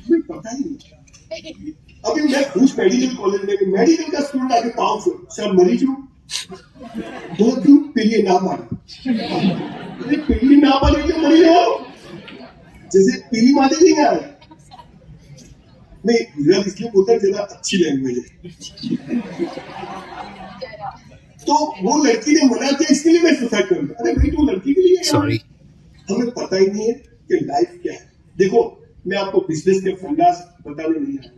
तुम्हें पता ही नहीं। अभी मैं खुश मेडिकल कॉलेज में, मेडिकल का स्टूडेंट आगे पाँव से सर मरीज हूँ तो क्यों पीलिए ना मारी, पीली ना मारी क्यों मरी हो, जैसे पीली मारी नहीं है। नहीं गुजरात इसलिए बोलता है ज्यादा अच्छी लैंग्वेज है। तो वो लड़की ने मना किया इसके लिए मैं सुसाइड करूंगा। अरे भाई तू लड़की के लिए, सॉरी, हमें पता ही नहीं है कि लाइफ क्या है। देखो मैं आपको बिजनेस के फंडास बताने नहीं आया,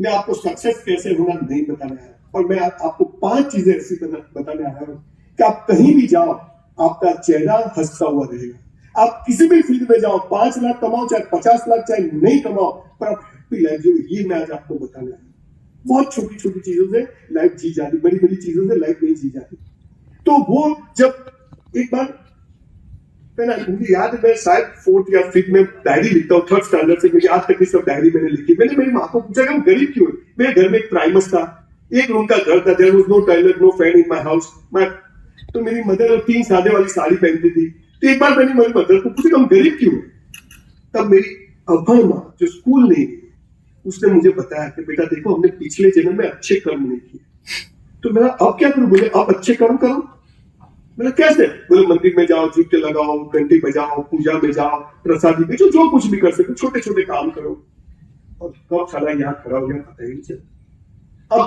मैं आपको सक्सेस कैसे होना नहीं बताने आया, और मैं आपको 5 चीजें ऐसी बताने आया हूँ कि आप कहीं भी जाओ आपका चेहरा हंसता हुआ रहेगा। आप किसी भी फील्ड में जाओ, 5 लाख कमाओ चाहे 50 लाख चाहे नहीं कमाओ, पर आप हैप्पी लाइफ जो ये मैं आज आपको बताने आया हूँ। बहुत छोटी छोटी चीजों से लाइफ जी जाती, बड़ी बड़ी चीजों से लाइफ नहीं जी जाती। तो वो जब एक बार मुझे याद है, मैं शायद 4th या 5th में डायरी लिखता हूँ, 3rd स्टैंडर्ड से मुझे आज तक की सब डायरी मैंने लिखी। मैंने मेरी माँ को पूछा कि हम गरीब क्यों है। मेरे घर में एक प्राइमस था, एक रूम का घर था, there was no toilet no fan in my house. तो मेरी मदर 3 सादे वाली साड़ी पहनती थी। तो एक बार मैंने मेरी मदर को पूछा कि हम गरीब क्यों है। तब मेरी अभण माँ जो स्कूल नहीं गई, उसने मुझे बताया कि बेटा देखो हमने पिछले जन्म में अच्छे कर्म नहीं किए, तो मेरा अब क्या करूं। बोले अब अच्छे कर्म करो। बोले कैसे। बोले मंदिर में जाओ, जूते लगाओ, घंटी बजाओ, पूजा में जाओ, प्रसादी बेचो, जो कुछ भी कर सको, छोटे छोटे काम करो। और कब साला यहाँ खड़ा हो गया पता ही नहीं चला। अब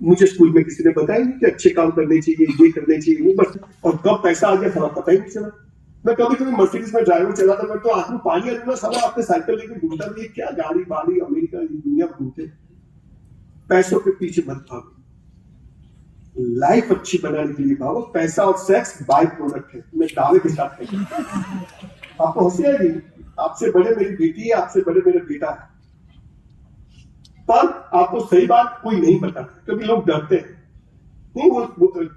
मुझे स्कूल में किसी ने बताया नहीं कि अच्छे काम करने चाहिए, ये करने चाहिए, वो बस। और कब पैसा आ गया साला पता ही नहीं चला। मैं कभी कभी मर्सिडीज में ड्राइवर चलाता, मैं तो आदमी में पानी आ जाना, साला आपने साइकिल लेकर घूमता भी, क्या गाड़ी बाड़ी अमेरिका दुनिया घूमते। पैसों के पीछे मत भागो, लाइफ अच्छी बनाने के लिए भागो। पैसा और सेक्स बाय प्रोडक्ट है, मैं दावे के साथ कहता हूं। आपको हंसी आएगी, आपसे बड़े मेरी बेटी है, आपसे बड़े मेरा बेटा है, पर आपको सही बात कोई नहीं बताता क्योंकि लोग डरते हैं। नहीं वो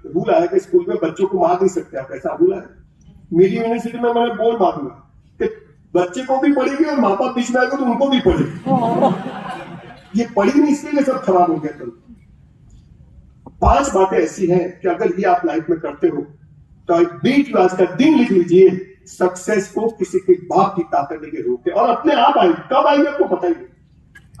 रूल आया कि स्कूल में बच्चों को मार नहीं सकते आप, ऐसा रूल है। मेरी यूनिवर्सिटी में मैंने बोल मारूंगा कि बच्चे को भी पढ़ेगी और माँ बाप बीच में आएगा तो उनको भी पढ़ेगी। ये पढ़ी नहीं इसलिए सब खराब हो गया। कल 5 बातें ऐसी हैं कि अगर ये आप लाइफ में करते हो तो बीच आज का दिन लिख लीजिए, सक्सेस को किसी के बाप की ताकत नहीं रोके, और अपने आप आएगी। कब आएगी आपको पता ही नहीं।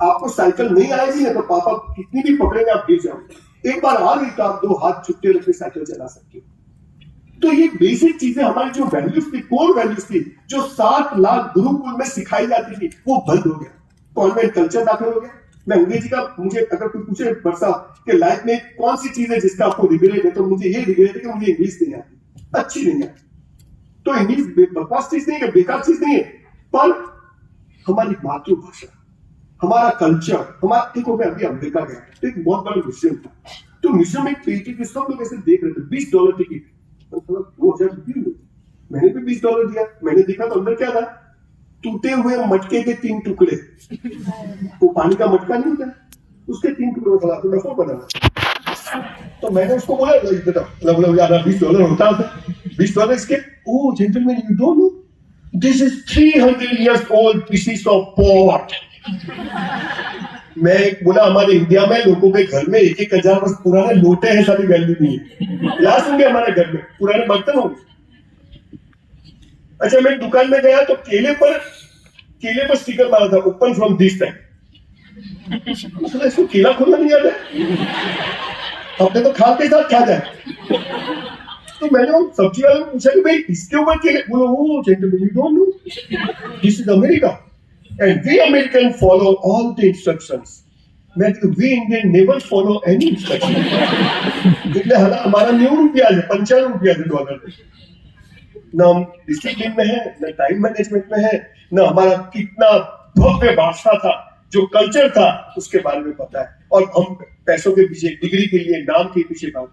आपको साइकिल नहीं आएगी ना तो पापा कितनी भी पकड़ेंगे आप गिर जाओगे। एक बार आ गई तो आप 2 हाथ छुट्टे रख के साइकिल चला सकते हो। तो ये बेसिक चीजें हमारी जो वैल्यूज थी, कोर वैल्यूज थी, जो 7 लाख गुरुकुल में सिखाई जाती थी, वो बंद हो गया। कॉन्वेंट कल्चर दाखिल हो गया। मैं अंग्रेजी का, मुझे अगर कोई पूछे वर्षा कि लाइफ में कौन सी चीज है जिसका आपको रिग्रेट है, तो मुझे ये रिग्रेट है कि मुझे इंग्लिश नहीं आती, अच्छी नहीं आती। तो इंग्लिश बकवास चीज नहीं है, बेकार चीज नहीं है, पर हमारी मातृभाषा, हमारा कल्चर, हमारा। देखो मैं अभी अमेरिका गया तो एक बहुत बड़ा म्यूजियम था, तो म्यूजियम में पेटी के सब लोग ऐसे देख रहे थे, $20 टिकट, मतलब 2000 मैंने भी $20 दिया। मैंने देखा तो अंदर क्या था, टूटे हुए मटके के 3 टुकड़े। वो पानी का मटका नहीं होता, उसके 3 टुकड़े खड़ा तो मैं बना। तो मैंने उसको बोला मतलब यार $20 होता है, $20 इसके। Oh gentleman you don't know this is 300 years old pieces of pot। मैं बोला हमारे इंडिया में लोगों के घर में 1,000 वर्ष पुराने लोटे हैं, सारी वैल्यू नहीं है। लास्ट होंगे हमारे घर में पुराने बर्तन होंगे। अच्छा मैं दुकान में गया तो केले पर स्टिकर मारा था, ओपन फ्रॉम दिस टाइम। इसको केला खोलना नहीं आता, हमने तो खा के साथ खा जाए। तो मैंने सब्जी वाले को पूछा कि भाई इसके ऊपर केले, बोलो oh gentleman you don't know this is America and we American follow all the instructions, but we Indian never follow any instructions। जितने हमारा ₹9 है, $95 ना हम डिसिप्लिन में है, ना टाइम मैनेजमेंट में है, ना हमारा कितना भव्य भाषा था, जो कल्चर था उसके बारे में पता है, और हम पैसों के पीछे, डिग्री के लिए, नाम के पीछे भाग।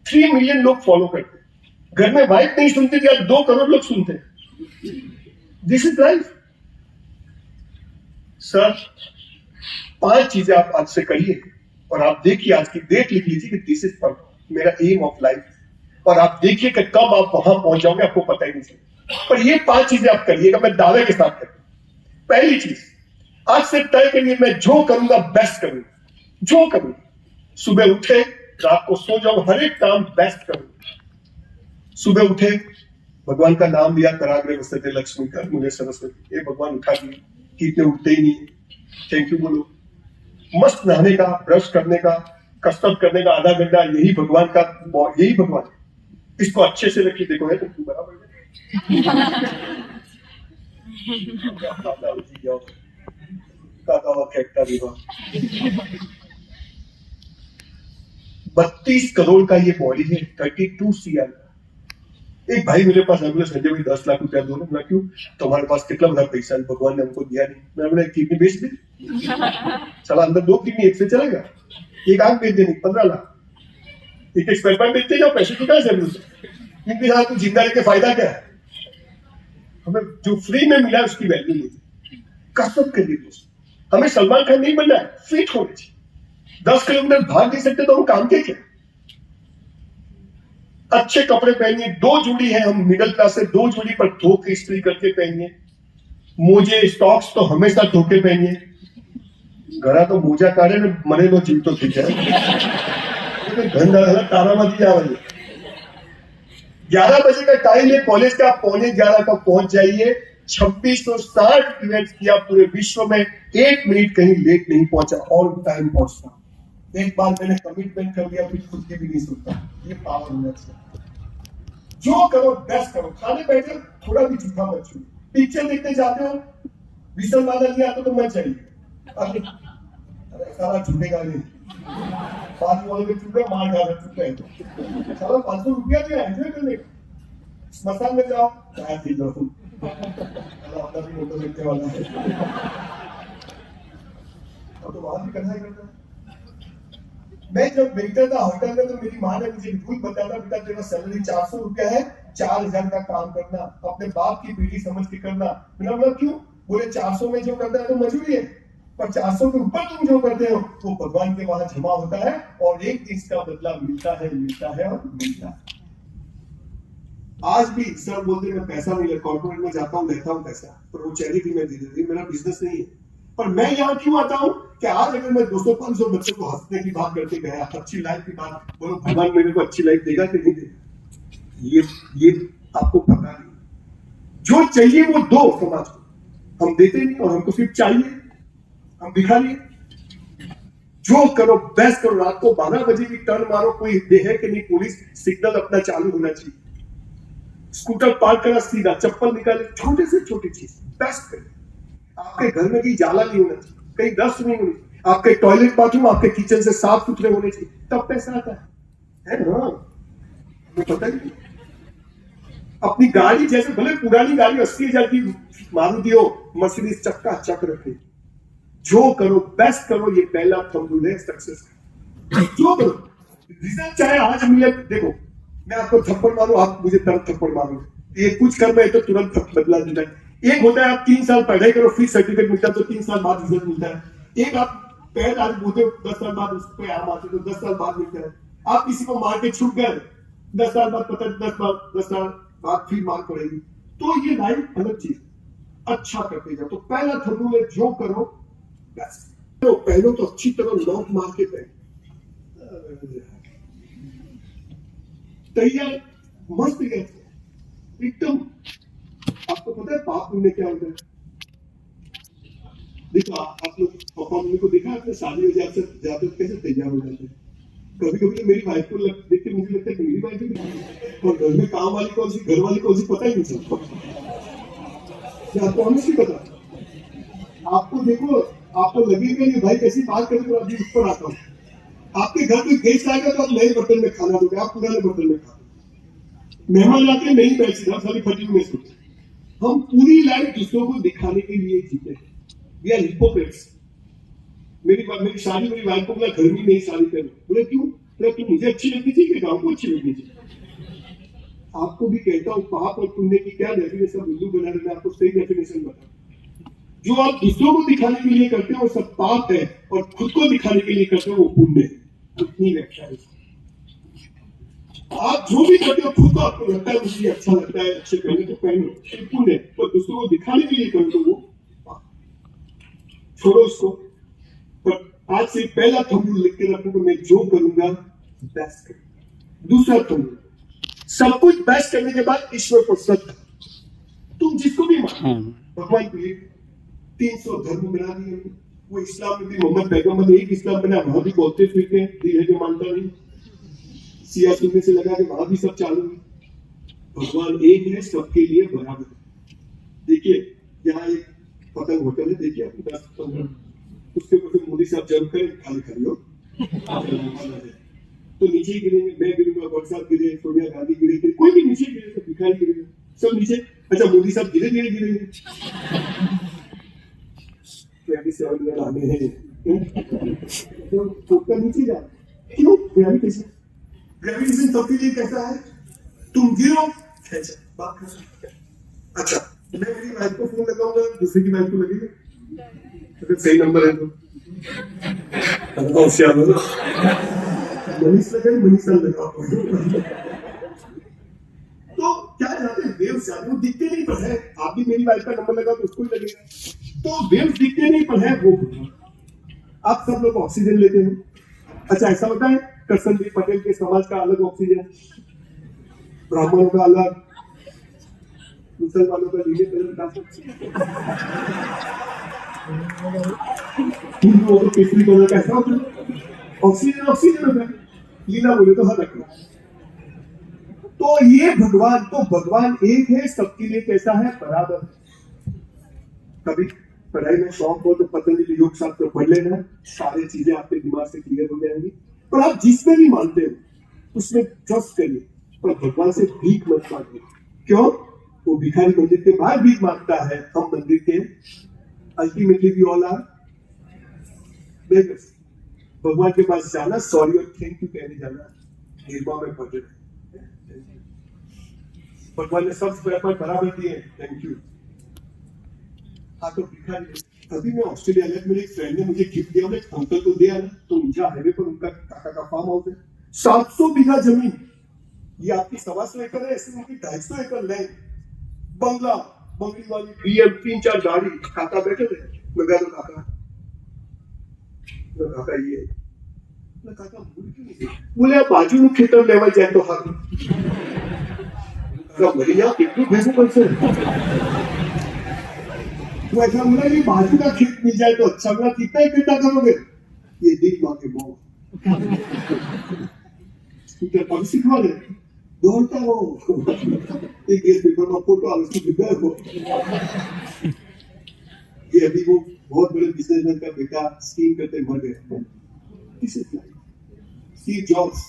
3 मिलियन लोग फॉलो करते, घर में वाइफ नहीं सुनते थे, 2 करोड़ लोग सुनते। This is life sir. 5 चीजें आप आज से करिए और आप देखिए, आज की डेट लिख लीजिए कि दिस इज मेरा एम ऑफ लाइफ, और आप देखिए कि कब आप वहां पहुंच जाओगे आपको पता ही नहीं चलेगा। पर ये 5 चीजें आप करिएगा, मैं दावे के साथ करता हूं। पहली चीज, आज से तय करिए मैं जो करूंगा बेस्ट करूंगा, जो करूंगा। सुबह उठे, रात को सो जाओ, हर एक काम बेस्ट करूंगा। सुबह उठे, भगवान का नाम लिया, कराग्रे वसते लक्ष्मी कर मुझे सरस्वती। ये भगवान उठा दिए कि इतने उठते ही नहीं, थैंक यू बोलो, मस्त नहाने का, ब्रश करने का, कसरत करने का आधा घंटा, यही भगवान का, यही भगवान है। इसको अच्छे से रखिए, देखो है तो बराबर है। 32 करोड़ का ये बॉडी है, 32 CR का। एक भाई मेरे पास आया, बोले संजय भाई 10 लाख रुपया दो ना। क्यों? तुम्हारे पास कितना बड़ा पैसा है, भगवान ने हमको दिया नहीं। मैं बोला किडनी बेच दे, साला अंदर 2 किडनी एक से चलेगा, एक आंख बेच देनी 15 लाख, एक स्पेयर पार्ट बेचते जाओ, पैसे की क्या जरूरत है? क्योंकि हाँ तू जिंदा रह के फायदा क्या है? हमें जो फ्री में मिला उसकी वैल्यू नहीं। कसरत करिए दोस्त, हमें सलमान खान नहीं बनना है, फिट होना चाहिए। 10 किलोमीटर भाग नहीं सकते तो हम काम के क्या? अच्छे कपड़े पहनिए, 2 जोड़ी है, हम मिडिल क्लास से 2 जोड़ी पर धो के इस्त्री करके पहनिए। मोजे स्टॉक्स तो हमेशा धो के पहनिए। घरा तो मोजा काढ़े ने मरे नो जीव तो ठीक है, तारा मत 11 बजे का टाइम है कॉलेज का, 11:15 का पहुंच जाइए। 2660 इवेंट किया पूरे विश्व में, 1 मिनट कहीं लेट नहीं पहुंचा, ऑन टाइम पहुंचता। एक बार मैंने कमिटमेंट कर दिया, फिर खुद की भी नहीं सुनता। ये पावर होना चाहिए। जो करो बेस्ट करो, खाने बैठे थोड़ा भी झूठा मत छू। पिक्चर देखते जाते हो, विसल वाला नहीं आता तो मत चाहिए, अरे सारा झूठेगा नहीं, बाजू वाले में चुप है, मार खा रहा चुप है, साला 500 रुपया दिया एंजॉय करने। स्मशान में जाओ, चाहे पी लो तुम, अपना भी फोटो देखने वाला है, अब तो वहां भी करना ही करता है। मैं जब वेटर था होटल में, तो मेरी माँ ने मुझे झूठ बताया, बेटा तेरा सैलरी 400 रुपया है, 4000 का काम करना, अपने बाप की पीढ़ी समझ के करना। मैंने बोला क्यों? बोले 400 में जो करता है तो मजूरी है, पर 400 के ऊपर तुम जो करते हो वो भगवान के वहां जमा होता है, और एक दिन इसका बदला मिलता है, मिलता है और मिलता है। आज भी सर बोलते मैं पैसा नहीं ले, कॉर्पोरेट में जाता हूँ, लेता हूँ पैसा, पर वो चैरिटी में दे देती, मेरा बिजनेस नहीं है। पर मैं यहाँ क्यों आता हूँ कि आज अगर मैं 200-500 बच्चों को हंसने की बात करके गया, अच्छी लाइफ की बात, बोलो भगवान मेरे को अच्छी लाइफ देगा कि नहीं देगा? ये आपको पता नहीं। जो चाहिए वो दो समाज को, हम देते नहीं, और हमको सिर्फ चाहिए, हम दिखा लिए। जो करो बेस्ट करो, रात को 12 बजे की टर्न मारो, कोई है कि नहीं, पुलिस सिग्नल अपना चालू होना चाहिए, स्कूटर पार्क करा सीधा, चप्पल निकाले, छोटे से छोटी चीज बेस्ट करें। आपके घर में कहीं जाला नहीं होना चाहिए, कहीं डस्ट नहीं होनी चाहिए, आपके टॉयलेट बाथरूम आपके किचन से साफ सुथरे होने चाहिए, तब पैसा आता है ना? पता नहीं। अपनी गाड़ी जैसे, भले पुरानी गाड़ी 80,000 की मारुति हो, मर्सिडीज चक्का चक रखे। जो करो बेस्ट करो, ये पहला थंब है सक्सेस का। जो करो रिजल्ट चाहे आज मिले, देखो मैं आपको थप्पड़ मारूं, आप मुझे तुरंत थप्पड़ मारो, ये कुछ कर मैं तो तुरंत बदला देता है। एक होता है आप 3 साल पढ़ाई करो, फिर सर्टिफिकेट मिलता है, तो 3 साल बाद रिजल्ट मिलता है। एक आप पैर आज बोलते हो, 10 साल बाद उस पे आम आते तो 10 साल बाद मिलता है। आप किसी को मार के छूट गए, 10 साल बाद पता, 10 साल बाद फिर मार पड़ेगी। तो ये लाइफ अलग चीज, अच्छा करते जाओ। तो पहला थंब है जो करो बेस्ट। तो पहले तो अच्छी तरह लॉक मार के तैयार, मस्त गए एकदम। आपको पता है पाप पुण्य क्या होता है? देखो आप लोग पापा मम्मी को देखा, आपने शादी हो जाते कैसे तैयार हो जाते हैं। कभी कभी तो मेरी वाइफ को देख के मुझे लगता है कि मेरी वाइफ भी, और घर में काम वाली कौन सी, घर वाली कौन सी, पता ही नहीं चलता। आपको ऑनेस्टली पता, आपको देखो, आपको लगेगा ये भाई कैसी बात करें, तो अभी ऊपर आता हूँ। आपके घर कोई गेस्ट आएगा तो आप नए बर्तन में खाना दोगे, आप पुराने बर्तन में खाते। मेहमान आते नहीं बैठे, सारी फटी में सोते। हम पूरी लाइफ दूसरों को दिखाने के लिए जीते हैं। We are hypocrites. मेरी शादी, मेरी वाइफ को बोला घर में नहीं शादी करनी, बोले क्यों? बोले तुम मुझे अच्छी लगनी चाहिए कि गाँव को अच्छी लगनी चाहिए? आपको भी कहता हूँ पाप और पुण्य की क्या डेफिनेशन उर्दू बनाने में आपको सही डेफिनेशन बता। जो आप दूसरों को दिखाने के लिए करते हो वो सब पाप है, और खुद को दिखाने के लिए करते हो वो पुण्य है। इतनी व्याख्या है। आप जो भी करते हो खुद को आपको लगता है मुझे अच्छा लगता है, अच्छे पहने तो पहनो, पुण्य है। तो दूसरों को दिखाने के लिए करो तो वो छोड़ो उसको। पर आज से पहला थंब लिख के रखो, मैं जो करूंगा बेस्ट करूंगा। दूसरा थंब, सब कुछ बेस्ट करने के बाद ईश्वर को श्रद्धा। तुम जिसको भी मानो, भगवान को 300 धर्म बना दिए, वो इस्लाम में भी मोहम्मद पैगंबर एक इस्लाम बना, वहां भी बोलते फिरते हैं, दिल है जो मानता नहीं, सिया सुनने से लगा कि वहां भी सब चालू है। भगवान एक है, सबके लिए बराबर है। देखिए यहाँ एक पतंग होटल है, देखिए आपके पास, उसके ऊपर मोदी साहब जरूर करें, खाली कर लो तो नीचे गिरेंगे, मैं गिरूंगा, वोट साहब गिरे, सोनिया गांधी गिरे, कोई भी नीचे गिरे, सब भिखारी गिरेगा, सब नीचे। अच्छा मोदी साहब धीरे धीरे गिरेंगे, आने हैं तो नीचे जा, क्यों? ग्रेविटेशन, ग्रेविटेशन सबके लिए कैसा है, तुम गिरो बात कर। अच्छा मैं मेरी वाइफ को फोन लगाऊंगा, दूसरे की वाइफ को लगेगा, अगर सही नंबर है तो मनीषा लगा। तो क्या जाते हैं वेव्स जाते, वो दिखते नहीं पर है, आप भी मेरी वाइफ का नंबर लगा तो उसको ही लगेगा। तो वेव्स दिखते नहीं पर है वो। आप सब लोग ऑक्सीजन लेते हो, अच्छा ऐसा होता है करसनभाई पटेल के समाज का अलग ऑक्सीजन, ब्राह्मणों का अलग, मुसलमानों का नीले कलर का, हिंदुओं को केसरी कलर का, ऐसा होता है। ऑक्सीजन ऑक्सीजन होता है, लीला बोले तो हर रखना। तो ये भगवान, तो भगवान एक है, सबके लिए कैसा है, बराबर। कभी पढ़ाई में शौक हो तो पतंजलि योग शास्त्र पढ़ लेना, सारी चीजें आपके दिमाग से क्लियर हो जाएंगी। पर आप जिसमें भी मानते हो उसमें ट्रस्ट करिए, पर भगवान से भीख मत मांगिए। क्यों? वो भिखारी मंदिर के बाहर भीख मांगता है, हम मंदिर के अल्टीमेटली भी ऑल आर बेगर्स। भगवान के पास जाना, सॉरी और थैंक यू कहने जाना, निर्मा में पढ़ रहे, भगवान ने सब पेपर बराबर दिए, थैंक यू। हाँ तो भिखारी, अभी मैं ऑस्ट्रेलिया गया, मेरे एक फ्रेंड ने मुझे गिफ्ट दिया, मैं अंकल को दिया ना, तो ऊंचा हाईवे पर उनका काका का फार्म हाउस है, 700 बीघा जमीन, ये आपकी 125 एकड़ है, ऐसे उनकी 250 एकड़ लैंड, बंगला, बंगली वाली बीएम, 3-4 गाड़ी, काका बैठे थे, मैं गया तो काका ये काका बोले बाजू में खेतर लेवल जाए तो हर बढ़िया कितनी भेजू कैसे, वो ऐसा बोला कि बाजू का खेत मिल जाए तो अच्छा, बोला कितना इकट्ठा करोगे, ये दिन मांगे बहुत सिखा दे, दौड़ता हो एक गेस पेपर में फोटो आ उसकी बिगड़ हो। ये अभी वो बहुत बड़े बिजनेसमैन का बेटा स्कीम करते मर गए, स्टीव जॉब्स।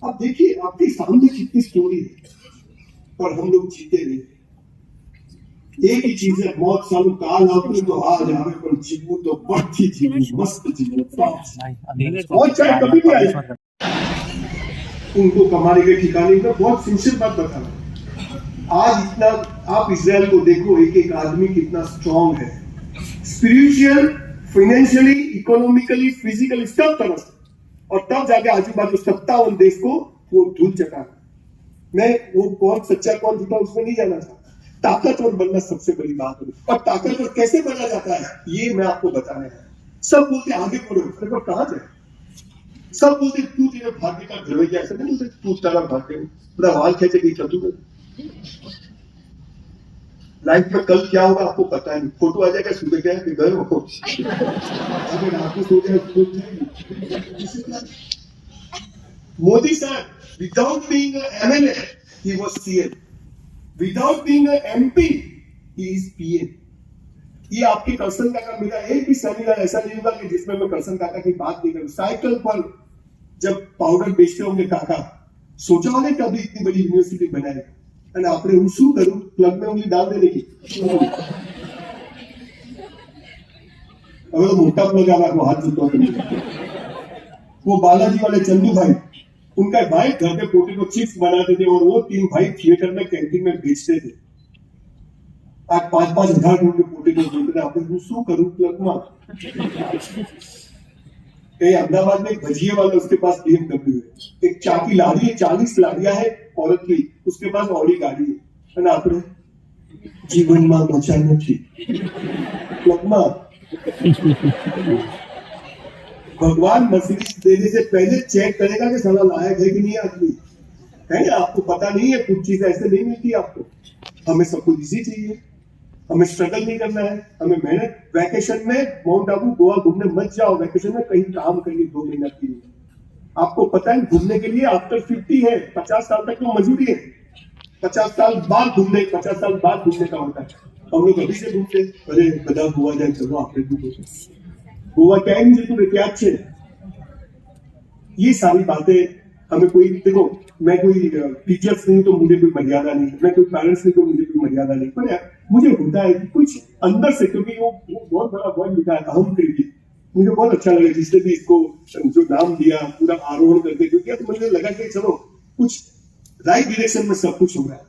आप देखिए आपके सामने कितनी स्टोरी है, पर हम लोग जीते नहीं। एक ही चीज है, मौत सालों काल आते तो आ जावे, पर जीवो तो बढ़ती जीवो, मस्त जीवो, और चाहे कभी भी आए। उनको कमाने के ठिकाने का बहुत सिंसियर बात बता रहा, आज इतना आप इजराइल को देखो, एक एक आदमी कितना स्ट्रॉन्ग है, स्पिरिचुअल, फाइनेंशियली, इकोनॉमिकली, फिजिकली, सब तरह से, और तब जाके आजू बाजू 57 देश को वो धूल चटा। मैं वो कौन सच्चा कौन झूठा उसमें नहीं जाना चाहता, ताकतवर बनना सबसे बड़ी बात है, और ताकतवर कैसे बना जाता है ये मैं आपको बताना है। सब बोलते आगे बढ़ो, पर कहां जाए, सब बोलते तू तेरे भाग्य का घरवैया, ऐसा नहीं बोलते तू तेरा भाग्य, पूरा वाल खींचे गई चतु में। लाइफ में कल क्या होगा आपको पता नहीं, फोटो आ जाएगा सुबह क्या है गए हो, अगर आपको सो गया। मोदी साहब without being MLA he was CM, without being MP he is PM. ये आपके करसन काका, मेरा एक भी सेमिनार ऐसा नहीं होगा कि जिसमें मैं करसन काका की बात नहीं करूं। साइकिल पर जब पाउडर बेचते होंगे काका, सोचा होगा कभी इतनी बड़ी यूनिवर्सिटी बनाएगा, અને આપણે હું શું કરું ક્લબ में उंगली डाल देने की, હવે तो मोटा प्लग आ रहा हाथ जुटवा। वो बालाजी वाले चंदू भाई, उनका भाई घर पे पोटेटो चिप्स बनाते थे, और वो 3 भाई थिएटर में कैंटीन में बेचते थे। आज 5-5 हजार के पोटेटो बेचते थे, આપણે શું કરું क्लब में। अहमदाबाद में एक भजिए वाला, उसके पास BMW है, एक चाकी लाड़ी है, 40 लाड़ियां है औरत की, उसके पास ऑडी गाड़ी है, ना आपने जीवन में मचा नहीं भगवान मर्सिडीज देने से पहले चेक करेगा कि साला लायक है कि नहीं आदमी, है ना। आपको पता नहीं है, कुछ चीज ऐसे नहीं मिलती आपको, हमें सब कुछ इजी चाहिए। हमें स्ट्रगल नहीं करना है, हमें मेहनत। वैकेशन में माउंट आबू गोवा घूमने मत जाओ, वैकेशन में कहीं काम करिए 2 महीना 3 महीना। आपको पता है घूमने के लिए आफ्टर 50 है, 50 साल तक तो मजूरी है, 50 साल बाद घूमने, 50 साल बाद घूमने का होता है। हम लोग अभी से घूमते, अरे बदा गोवा जाए, चलो आपने भी गोवा क्या है, मुझे तो क्या अच्छे। ये सारी बातें हमें कोई, देखो मैं कोई टीचर्स नहीं तो मुझे कोई मर्यादा नहीं, मैं कोई पेरेंट्स नहीं तो मुझे कोई मर्यादा नहीं, पर मुझे होता है कि कुछ अंदर से, क्योंकि वो बहुत बड़ा वर्ड लिखा है अहम करके, मुझे बहुत अच्छा लगा जिसने भी इसको जो नाम दिया पूरा आरोहण करके जो किया, तो मुझे लगा कि चलो कुछ राइट डायरेक्शन में सब कुछ हो रहा है।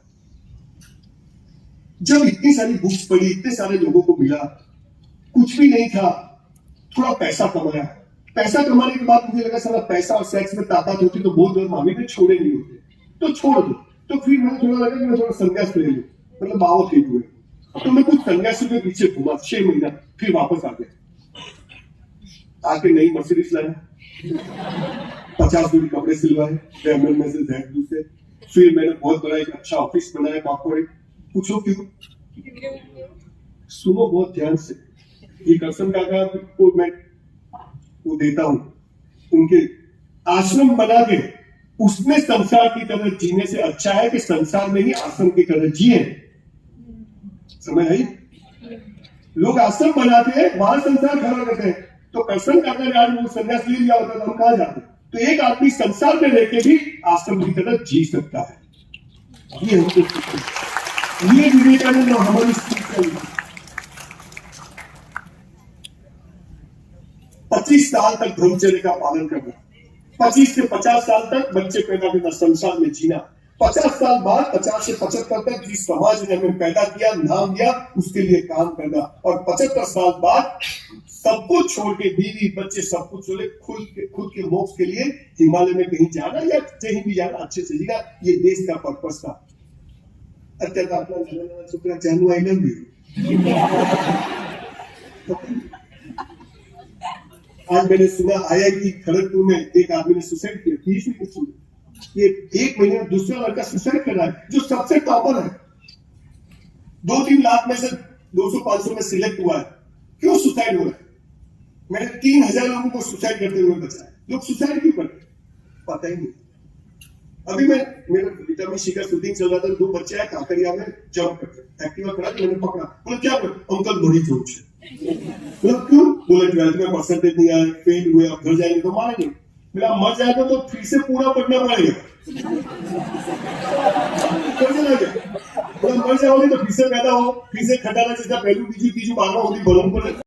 जब इतनी सारी बुक्स पढ़ी, इतने सारे लोगों को मिला, कुछ भी नहीं था, थोड़ा पैसा कमाया, पैसा कमाने के बाद मुझे लगा साला पैसा और सेक्स में ताकत होती तो बहुत मामी ने छोड़े नहीं होते, तो छोड़ दो। तो फिर मैंने थोड़ा लगा कि मैं थोड़ा संन्यास ले लूं, मतलब बाबा ठीक हुए, तो मैं कुछ संन्यासी के पीछे घूमा 6 महीना, फिर वापस आ गया, आके नई मर्सिडीज लाया, 50 जोड़ी कपड़े सिलवाए डायमंड में से Z2 से, फिर मैंने बहुत बड़ा एक अच्छा ऑफिस बनाया कॉर्पोरेट। पूछो क्यों? सुनो बहुत ध्यान से, ये करसन काका को मैं वो देता हूं, उनके आश्रम बना के उसमें संसार की तरह जीने से अच्छा है कि संसार में ही आश्रम की तरह जिए। समझ आई? लोग आश्रम बनाते हैं, वहां संसार खड़ा करते हैं, तो करसन काका ने आज वो संन्यास ले लिया होता तो हम कहां जाते? तो एक आदमी संसार में रहकर भी आश्रम की तरह जी सकता है। ये हमको, ये विवेकानंद हमारी सीख। 25 साल तक ब्रह्मचर्य का पालन करना, 25 से 50 साल तक बच्चे पैदा करना, संसार में जीना, 50 साल बाद 50 से 75 तक जिस समाज ने हमें पैदा किया, नाम दिया, उसके लिए काम करना, और 75 साल बाद सब कुछ छोड़ के, बीवी बच्चे सब कुछ छोड़ खुद के मोक्ष के लिए हिमालय में कहीं जाना या कहीं भी जाना, अच्छे से जीना। ये देश का पर्पस था। जानू आई लव यू। आज मैंने सुना IIT खड़गपुर में एक आदमी ने सुसाइड किया, 30 की सुना, ये 1 महीने में दूसरा लड़का सुसाइड कर रहा है, जो सबसे टॉपर है, 2-3 लाख में से 200-500 में सिलेक्ट हुआ है। क्यों सुसाइड हो रहा है? मैंने 3000 लोगों को सुसाइड करते हुए बचाया। लोग सुसाइड क्यों करते? पता ही नहीं। अभी मेरा विटामिन सी का शूटिंग चल रहा था, 2 बच्चे आए काकरिया में जंप करते, एक्टिवा खड़ा, मैंने पकड़ा, बोला क्या कर? अंकल बड़ी चोट है। मतलब क्यों? बोले 12th में परसेंटेज नहीं आए, फेल हुए, अब घर जाएंगे तो मारेंगे। बोला मर जाएगा तो फिर से पूरा पढ़ना पड़ेगा। बोला मर जाओगे तो फिर से पैदा हो, फिर से खटाना जैसा पहलू बीजू मारना होगी बलों पर।